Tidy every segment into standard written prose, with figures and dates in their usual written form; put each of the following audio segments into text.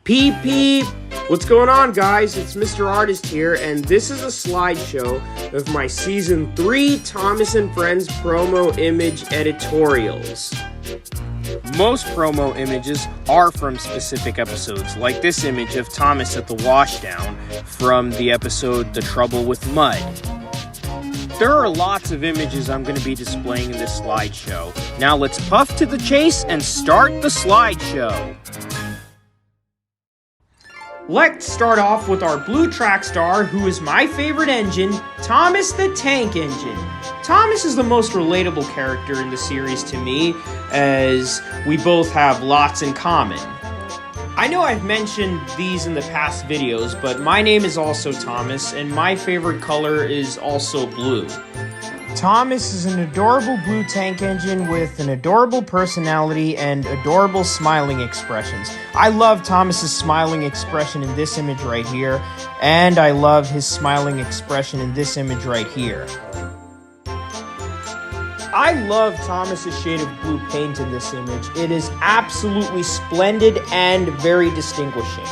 Peep peep! What's going on, guys? It's Mr. Artist here, and this is a slideshow of my Season 3 Thomas and Friends promo image editorials. Most promo images are from specific episodes, like this image of Thomas at the washdown from the episode The Trouble with Mud. There are lots of images I'm going to be displaying in this slideshow. Now let's puff to the chase and start the slideshow. Let's start off with our blue track star, who is my favorite engine, Thomas the Tank Engine. Thomas is the most relatable character in the series to me, as we both have lots in common. I know I've mentioned these in the past videos, but my name is also Thomas, and my favorite color is also blue. Thomas is an adorable blue tank engine with an adorable personality and adorable smiling expressions. I love Thomas's smiling expression in this image right here, and I love his smiling expression in this image right here. I love Thomas's shade of blue paint in this image. It is absolutely splendid and very distinguishing.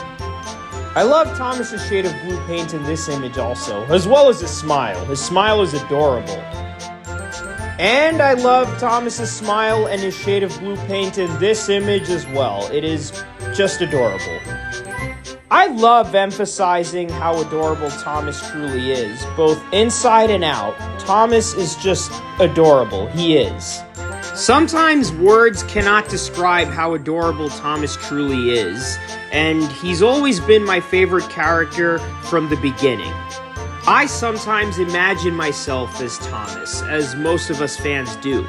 I love Thomas's shade of blue paint in this image also, as well as his smile. His smile is adorable. And I love Thomas's smile and his shade of blue paint in this image as well. It is just adorable. I love emphasizing how adorable Thomas truly is, both inside and out. Thomas is just adorable. He is. Sometimes words cannot describe how adorable Thomas truly is, and he's always been my favorite character from the beginning. I sometimes imagine myself as Thomas, as most of us fans do.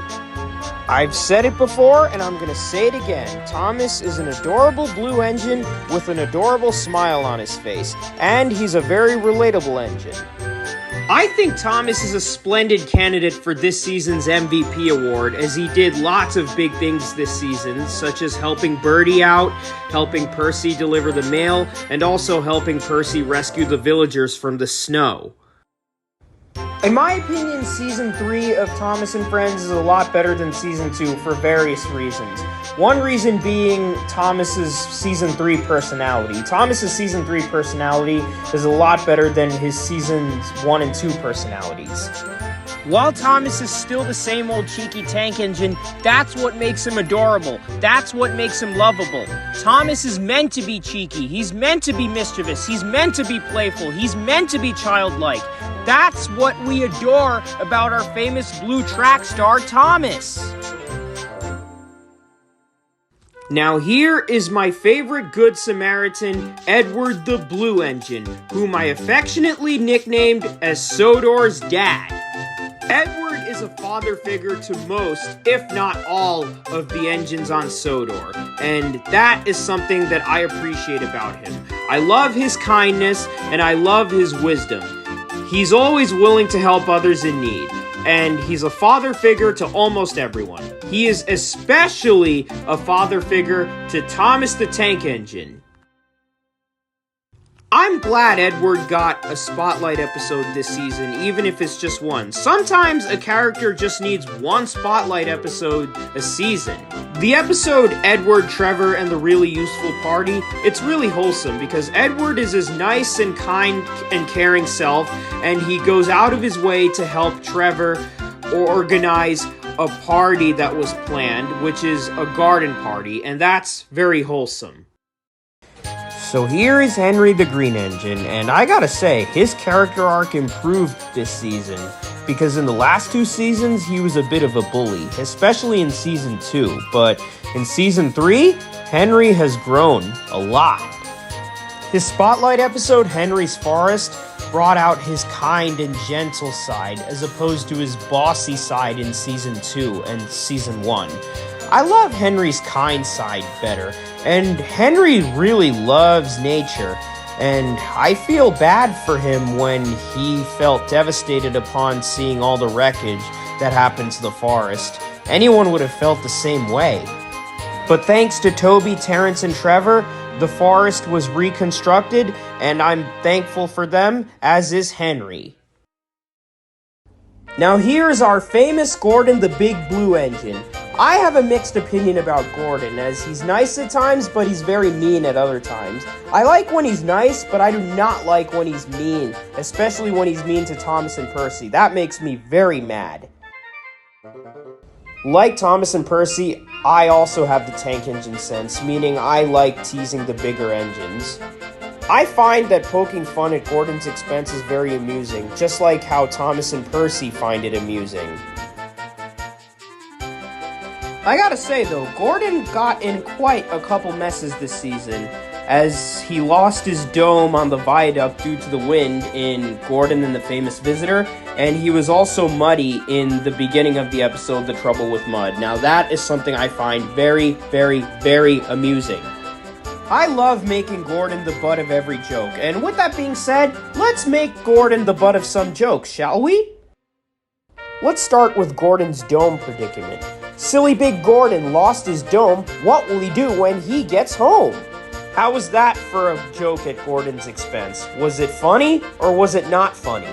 I've said it before, and I'm going to say it again. Thomas is an adorable blue engine with an adorable smile on his face, and he's a very relatable engine. I think Thomas is a splendid candidate for this season's MVP award, as he did lots of big things this season, such as helping Birdie out, helping Percy deliver the mail, and also helping Percy rescue the villagers from the snow. In my opinion, Season 3 of Thomas and Friends is a lot better than Season 2 for various reasons. One reason being Thomas's Season 3 personality. Thomas's Season 3 personality is a lot better than his Seasons 1 and 2 personalities. While Thomas is still the same old cheeky tank engine, that's what makes him adorable. That's what makes him lovable. Thomas is meant to be cheeky. He's meant to be mischievous. He's meant to be playful. He's meant to be childlike. That's what we adore about our famous blue track star, Thomas. Now here is my favorite Good Samaritan, Edward the Blue Engine, whom I affectionately nicknamed as Sodor's dad. Edward is a father figure to most, if not all, of the engines on Sodor, and that is something that I appreciate about him. I love his kindness, and I love his wisdom. He's always willing to help others in need, and he's a father figure to almost everyone. He is especially a father figure to Thomas the Tank Engine. I'm glad Edward got a spotlight episode this season, even if it's just one. Sometimes a character just needs one spotlight episode a season. The episode Edward, Trevor, and the Really Useful Party, it's really wholesome because Edward is his nice and kind and caring self, and he goes out of his way to help Trevor organize a party that was planned, which is a garden party, and that's very wholesome. So here is Henry the Green Engine, and I gotta say, his character arc improved this season, because in the last two seasons, he was a bit of a bully, especially in Season 2, but in Season 3, Henry has grown a lot. His spotlight episode, Henry's Forest, brought out his kind and gentle side, as opposed to his bossy side in Season 2 and Season 1. I love Henry's kind side better, and Henry really loves nature, and I feel bad for him when he felt devastated upon seeing all the wreckage that happened to the forest. Anyone would have felt the same way. But thanks to Toby, Terrence, and Trevor, the forest was reconstructed, and I'm thankful for them, as is Henry. Now here's our famous Gordon the Big Blue Engine. I have a mixed opinion about Gordon, as he's nice at times, but he's very mean at other times. I like when he's nice, but I do not like when he's mean, especially when he's mean to Thomas and Percy. That makes me very mad. Like Thomas and Percy, I also have the tank engine sense, meaning I like teasing the bigger engines. I find that poking fun at Gordon's expense is very amusing, just like how Thomas and Percy find it amusing. I gotta say though, Gordon got in quite a couple messes this season, as he lost his dome on the viaduct due to the wind in Gordon and the Famous Visitor, and he was also muddy in the beginning of the episode, The Trouble with Mud. Now that is something I find very, very, very amusing. I love making Gordon the butt of every joke, and with that being said, let's make Gordon the butt of some jokes, shall we? Let's start with Gordon's dome predicament. Silly big Gordon lost his dome. What will he do when he gets home? How was that for a joke at Gordon's expense? Was it funny or was it not funny?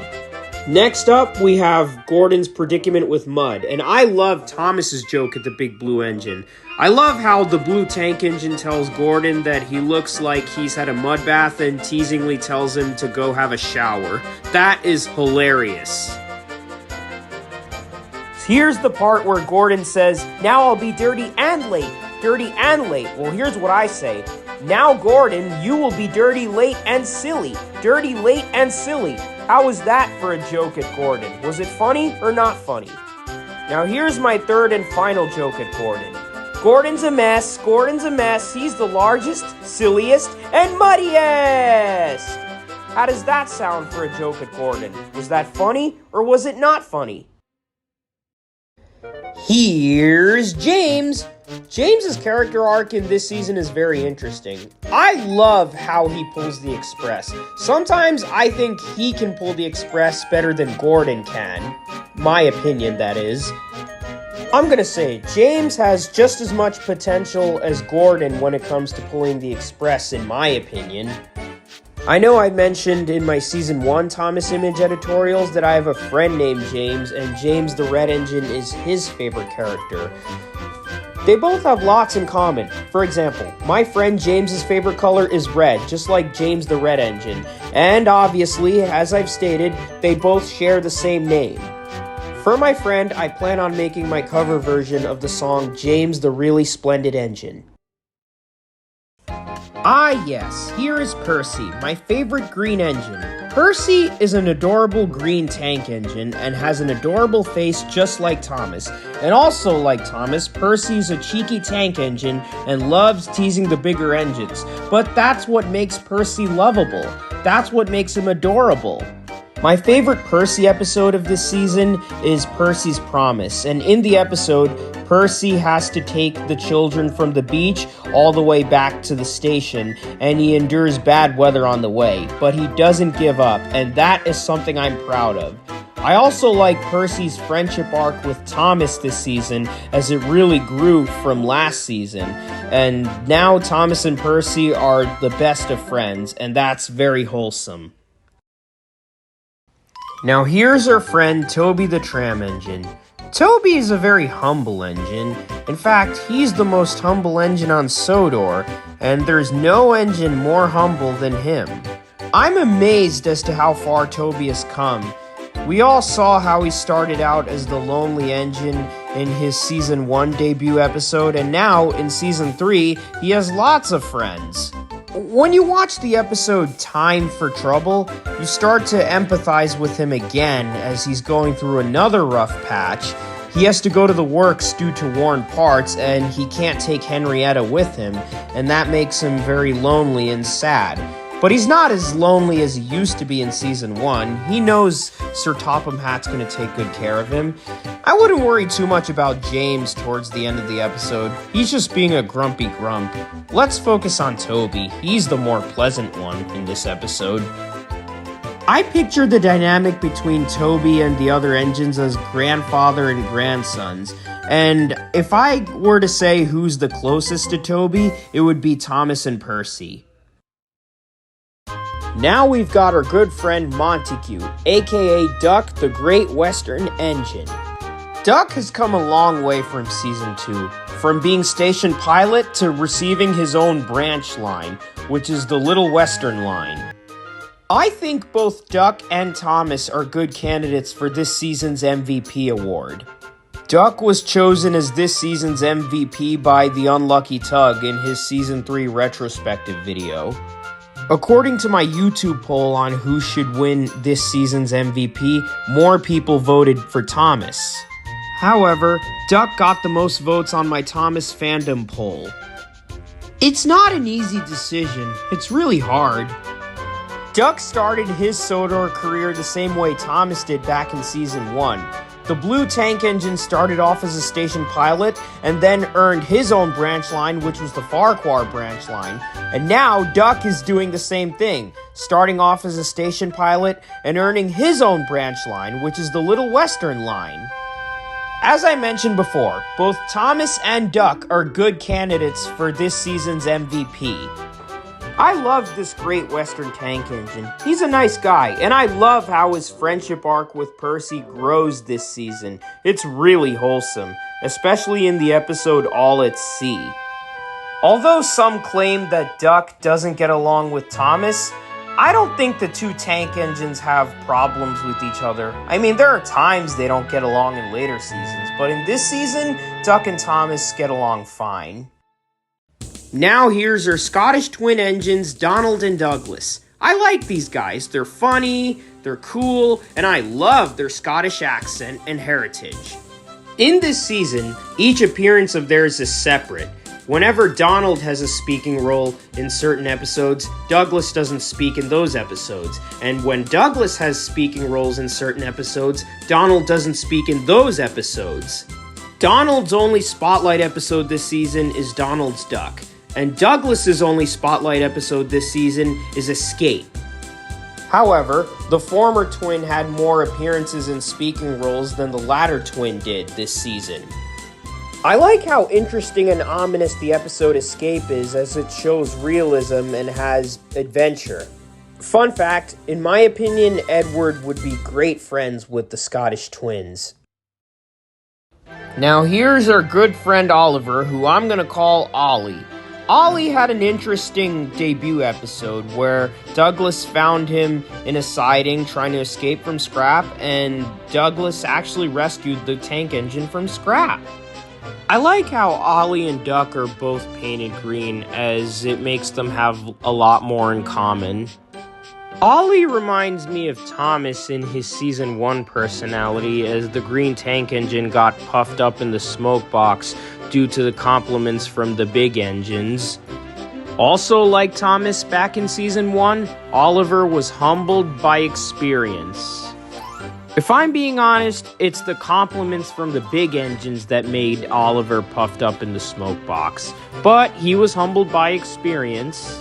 Next up, we have Gordon's predicament with mud, and I love Thomas's joke at the Big Blue Engine. I love how the blue tank engine tells Gordon that he looks like he's had a mud bath and teasingly tells him to go have a shower. That is hilarious. Here's the part where Gordon says, "Now I'll be dirty and late, dirty and late." Well, here's what I say. "Now, Gordon, you will be dirty, late, and silly. Dirty, late, and silly." How was that for a joke at Gordon? Was it funny or not funny? Now, here's my third and final joke at Gordon. Gordon's a mess, Gordon's a mess. He's the largest, silliest, and muddiest. How does that sound for a joke at Gordon? Was that funny or was it not funny? Here's James. James's character arc in this season is very interesting. I love how he pulls the express. Sometimes I think he can pull the express better than Gordon can. My opinion, that is. I'm gonna say, James has just as much potential as Gordon when it comes to pulling the express, in my opinion. I know I mentioned in my Season 1 Thomas Image editorials that I have a friend named James, and James the Red Engine is his favorite character. They both have lots in common. For example, my friend James's favorite color is red, just like James the Red Engine. And obviously, as I've stated, they both share the same name. For my friend, I plan on making my cover version of the song James the Really Splendid Engine. Ah yes, here is Percy, my favorite green engine. Percy is an adorable green tank engine and has an adorable face just like Thomas. And also like Thomas, Percy's a cheeky tank engine and loves teasing the bigger engines. But that's what makes Percy lovable. That's what makes him adorable. My favorite Percy episode of this season is Percy's Promise, and in the episode, Percy has to take the children from the beach all the way back to the station, and he endures bad weather on the way, but he doesn't give up, and that is something I'm proud of. I also like Percy's friendship arc with Thomas this season, as it really grew from last season, and now Thomas and Percy are the best of friends, and that's very wholesome. Now here's our friend Toby the tram engine. Toby is a very humble engine. In fact, he's the most humble engine on Sodor, and there's no engine more humble than him. I'm amazed as to how far Toby has come. We all saw how he started out as the lonely engine in his Season 1 debut episode, and now in Season 3, he has lots of friends. When you watch the episode Time for Trouble, you start to empathize with him again as he's going through another rough patch. He has to go to the works due to worn parts, and he can't take Henrietta with him, and that makes him very lonely and sad. But he's not as lonely as he used to be in Season 1. He knows Sir Topham Hatt's going to take good care of him. I wouldn't worry too much about James towards the end of the episode. He's just being a grumpy grump. Let's focus on Toby. He's the more pleasant one in this episode. I picture the dynamic between Toby and the other engines as grandfather and grandsons. And if I were to say who's the closest to Toby, it would be Thomas and Percy. Now we've got our good friend Montague, aka Duck the Great Western Engine. Duck has come a long way from Season 2, from being station pilot to receiving his own branch line, which is the Little Western Line. I think both Duck and Thomas are good candidates for this season's MVP award. Duck was chosen as this season's MVP by the Unlucky Tug in his Season 3 retrospective video. According to my YouTube poll on who should win this season's MVP, more people voted for Thomas. However, Duck got the most votes on my Thomas fandom poll. It's not an easy decision, it's really hard. Duck started his Sodor career the same way Thomas did back in Season 1. The blue tank engine started off as a station pilot and then earned his own branch line, which was the Farquhar branch line. And now Duck is doing the same thing, starting off as a station pilot and earning his own branch line, which is the Little Western Line. As I mentioned before, both Thomas and Duck are good candidates for this season's MVP. I love this Great Western tank engine. He's a nice guy, and I love how his friendship arc with Percy grows this season. It's really wholesome, especially in the episode All at Sea. Although some claim that Duck doesn't get along with Thomas, I don't think the two tank engines have problems with each other. I mean, there are times they don't get along in later seasons, but in this season, Duck and Thomas get along fine. Now here's our Scottish twin engines, Donald and Douglas. I like these guys. They're funny, they're cool, and I love their Scottish accent and heritage. In this season, each appearance of theirs is separate. Whenever Donald has a speaking role in certain episodes, Douglas doesn't speak in those episodes. And when Douglas has speaking roles in certain episodes, Donald doesn't speak in those episodes. Donald's only spotlight episode this season is Donald's Duck. And Douglas's only spotlight episode this season is Escape. However, the former twin had more appearances and speaking roles than the latter twin did this season. I like how interesting and ominous the episode Escape is, as it shows realism and has adventure. Fun fact, in my opinion, Edward would be great friends with the Scottish twins. Now here's our good friend Oliver, who I'm gonna call Ollie. Ollie had an interesting debut episode where Douglas found him in a siding trying to escape from Scrap, and Douglas actually rescued the tank engine from Scrap. I like how Ollie and Duck are both painted green, as it makes them have a lot more in common. Ollie reminds me of Thomas in his Season 1 personality, as the green tank engine got puffed up in the smoke box due to the compliments from the big engines. Also, like Thomas back in Season 1, Oliver was humbled by experience. If I'm being honest, it's the compliments from the big engines that made Oliver puffed up in the smoke box, but he was humbled by experience.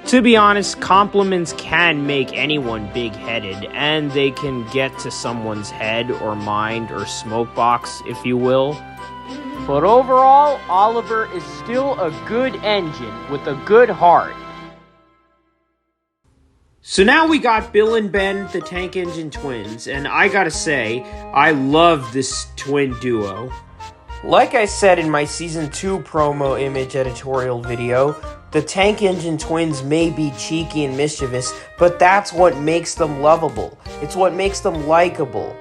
To be honest, compliments can make anyone big-headed, and they can get to someone's head or mind or smoke box, if you will. But overall, Oliver is still a good engine with a good heart. So now we got Bill and Ben, the tank engine twins, and I gotta say, I love this twin duo. Like I said in my Season 2 promo image editorial video, the tank engine twins may be cheeky and mischievous, but that's what makes them lovable. It's what makes them likable.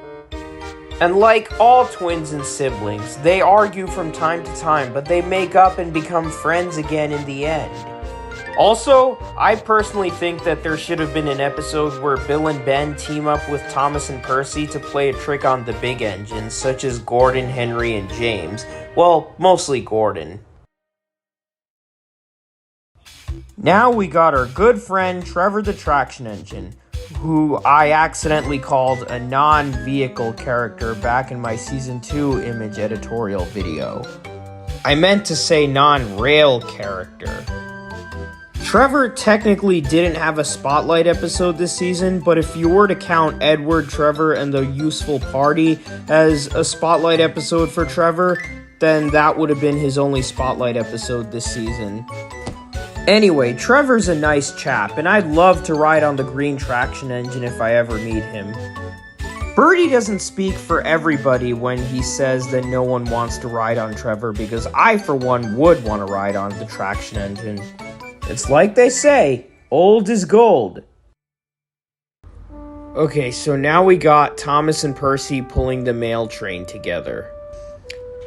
And like all twins and siblings, they argue from time to time, but they make up and become friends again in the end. Also, I personally think that there should have been an episode where Bill and Ben team up with Thomas and Percy to play a trick on the big engines, such as Gordon, Henry, and James. Well, mostly Gordon. Now we got our good friend Trevor the Traction Engine, who I accidentally called a non-vehicle character back in my Season 2 image editorial video. I meant to say non-rail character. Trevor technically didn't have a spotlight episode this season, but if you were to count Edward, Trevor, and the Useful Party as a spotlight episode for Trevor, then that would have been his only spotlight episode this season. Anyway, Trevor's a nice chap, and I'd love to ride on the green traction engine if I ever meet him. Birdie doesn't speak for everybody when he says that no one wants to ride on Trevor, because I, for one, would want to ride on the traction engine. It's like they say, old is gold. Okay, so now we got Thomas and Percy pulling the mail train together.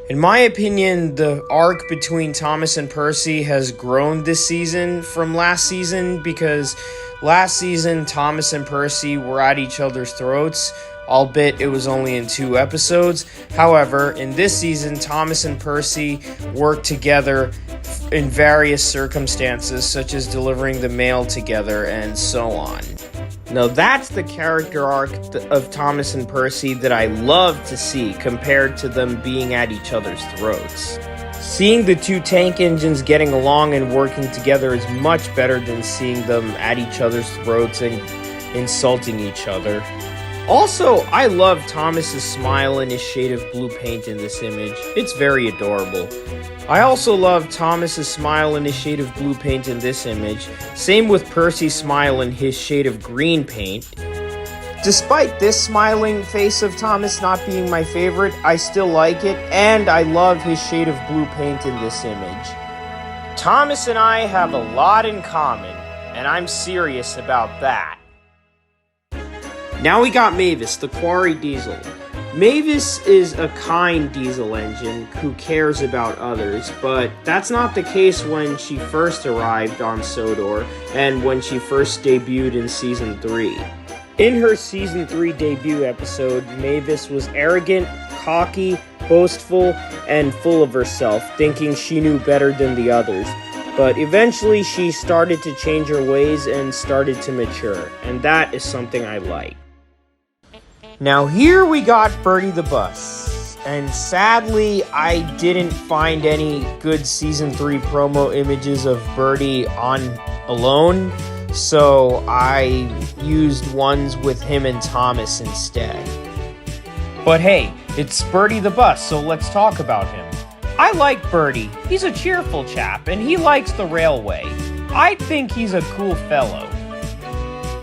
In my opinion, the arc between Thomas and Percy has grown this season from last season, because last season Thomas and Percy were at each other's throats, albeit it was only in 2 episodes. However, in this season, Thomas and Percy work together in various circumstances, such as delivering the mail together and so on. Now that's the character arc of Thomas and Percy that I love to see, compared to them being at each other's throats. Seeing the 2 tank engines getting along and working together is much better than seeing them at each other's throats and insulting each other. Also, I love Thomas's smile and his shade of blue paint in this image. It's very adorable. I also love Thomas's smile and his shade of blue paint in this image. Same with Percy's smile and his shade of green paint. Despite this smiling face of Thomas not being my favorite, I still like it, and I love his shade of blue paint in this image. Thomas and I have a lot in common, and I'm serious about that. Now we got Mavis, the quarry diesel. Mavis is a kind diesel engine who cares about others, but that's not the case when she first arrived on Sodor and when she first debuted in Season 3. In her Season 3 debut episode, Mavis was arrogant, cocky, boastful, and full of herself, thinking she knew better than the others. But eventually she started to change her ways and started to mature, and that is something I like. Now here we got Birdie the bus, and sadly I didn't find any good Season 3 promo images of Birdie on alone, so I used ones with him and Thomas instead. But hey, it's Birdie the bus, so let's talk about him. I like Birdie. He's a cheerful chap, and he likes the railway. I think he's a cool fellow.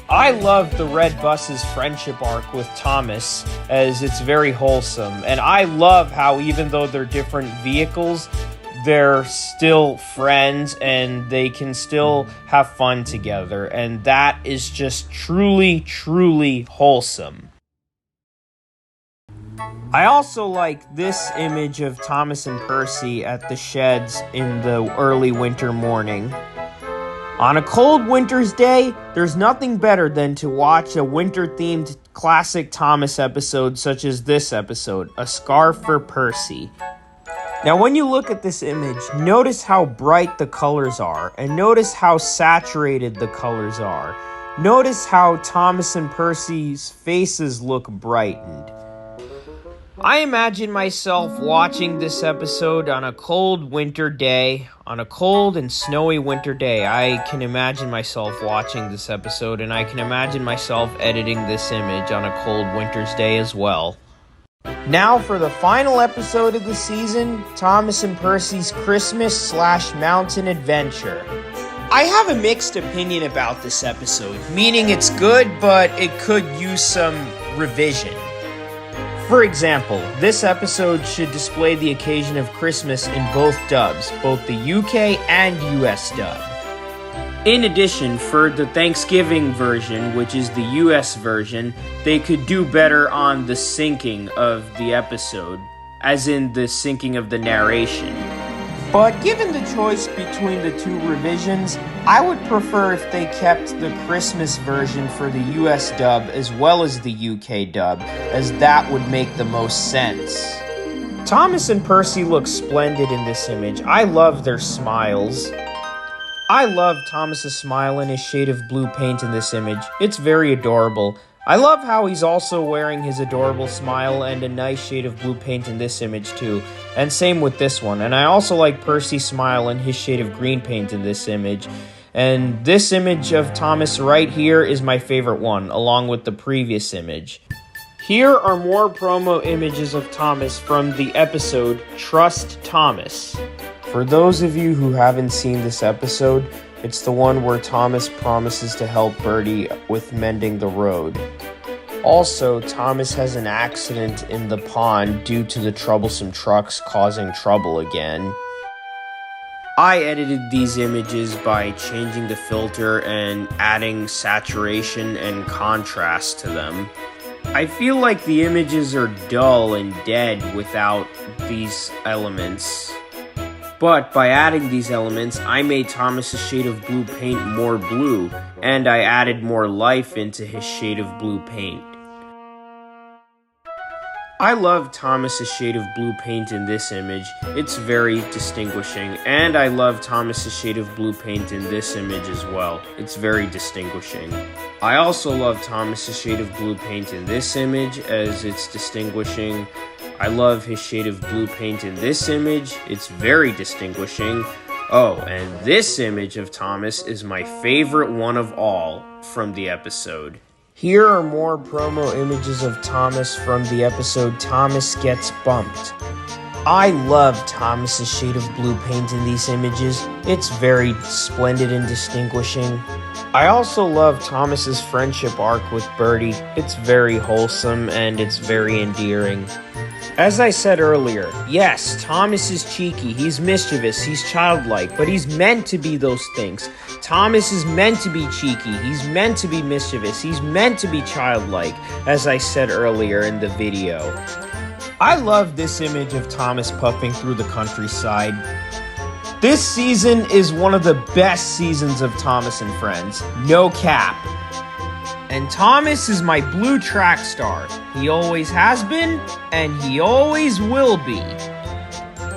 I love the red bus's friendship arc with Thomas, as it's very wholesome, and I love how even though they're different vehicles, they're still friends and they can still have fun together, and that is just truly, truly wholesome. I also like this image of Thomas and Percy at the sheds in the early winter morning. On a cold winter's day, there's nothing better than to watch a winter-themed classic Thomas episode such as this episode, A Scarf for Percy. Now when you look at this image, notice how bright the colors are, and notice how saturated the colors are. Notice how Thomas and Percy's faces look brightened. I imagine myself watching this episode on a cold winter day, on a cold and snowy winter day. I can imagine myself watching this episode, and I can imagine myself editing this image on a cold winter's day as well. Now for the final episode of the season, Thomas and Percy's Christmas/mountain adventure. I have a mixed opinion about this episode, meaning it's good, but it could use some revision. For example, this episode should display the occasion of Christmas in both dubs, both the UK and US dub. In addition, for the Thanksgiving version, which is the US version, they could do better on the syncing of the episode, as in the syncing of the narration. But given the choice between the 2 revisions, I would prefer if they kept the Christmas version for the US dub as well as the UK dub, as that would make the most sense. Thomas and Percy look splendid in this image. I love their smiles. I love Thomas's smile and his shade of blue paint in this image. It's very adorable. I love how he's also wearing his adorable smile and a nice shade of blue paint in this image too, and same with this one. And I also like Percy's smile and his shade of green paint in this image. And this image of Thomas right here is my favorite one, along with the previous image. Here are more promo images of Thomas from the episode Trust Thomas. For those of you who haven't seen this episode, It's the one where Thomas promises to help Birdie with mending the road. Also, Thomas has an accident in the pond due to the troublesome trucks causing trouble again. I edited these images by changing the filter and adding saturation and contrast to them. I feel like the images are dull and dead without these elements. But by adding these elements, I made Thomas's shade of blue paint more blue, and I added more life into his shade of blue paint. I love Thomas's shade of blue paint in this image. It's very distinguishing, and I love Thomas's shade of blue paint in this image as well. It's very distinguishing. I also love Thomas's shade of blue paint in this image as it's distinguishing. I love his shade of blue paint in this image. It's very distinguishing. Oh, and this image of Thomas is my favorite one of all from the episode. Here are more promo images of Thomas from the episode Thomas Gets Bumped. I love Thomas's shade of blue paint in these images. It's very splendid and distinguishing. I also love Thomas's friendship arc with Birdie. It's very wholesome and it's very endearing. As I said earlier, yes, Thomas is cheeky, he's mischievous, he's childlike, but he's meant to be those things. Thomas is meant to be cheeky, he's meant to be mischievous, he's meant to be childlike, as I said earlier in the video. I love this image of Thomas puffing through the countryside. This season is one of the best seasons of Thomas and Friends, no cap. And Thomas is my blue track star. He always has been, and he always will be.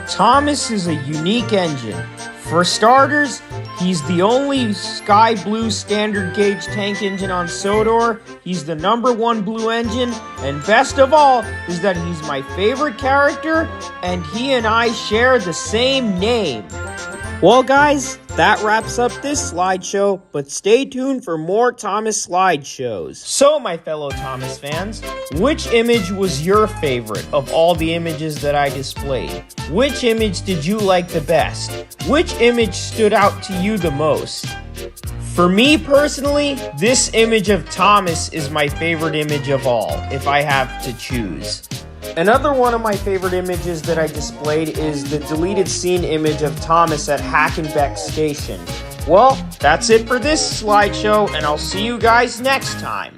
Thomas is a unique engine. For starters, he's the only sky blue standard gauge tank engine on Sodor. He's the #1 blue engine, and best of all is that he's my favorite character, and he and I share the same name. Well guys, that wraps up this slideshow, but stay tuned for more Thomas slideshows. So my fellow Thomas fans, which image was your favorite of all the images that I displayed? Which image did you like the best? Which image stood out to you the most? For me personally, this image of Thomas is my favorite image of all, if I have to choose. Another one of my favorite images that I displayed is the deleted scene image of Thomas at Hackenbeck Station. Well, that's it for this slideshow, and I'll see you guys next time.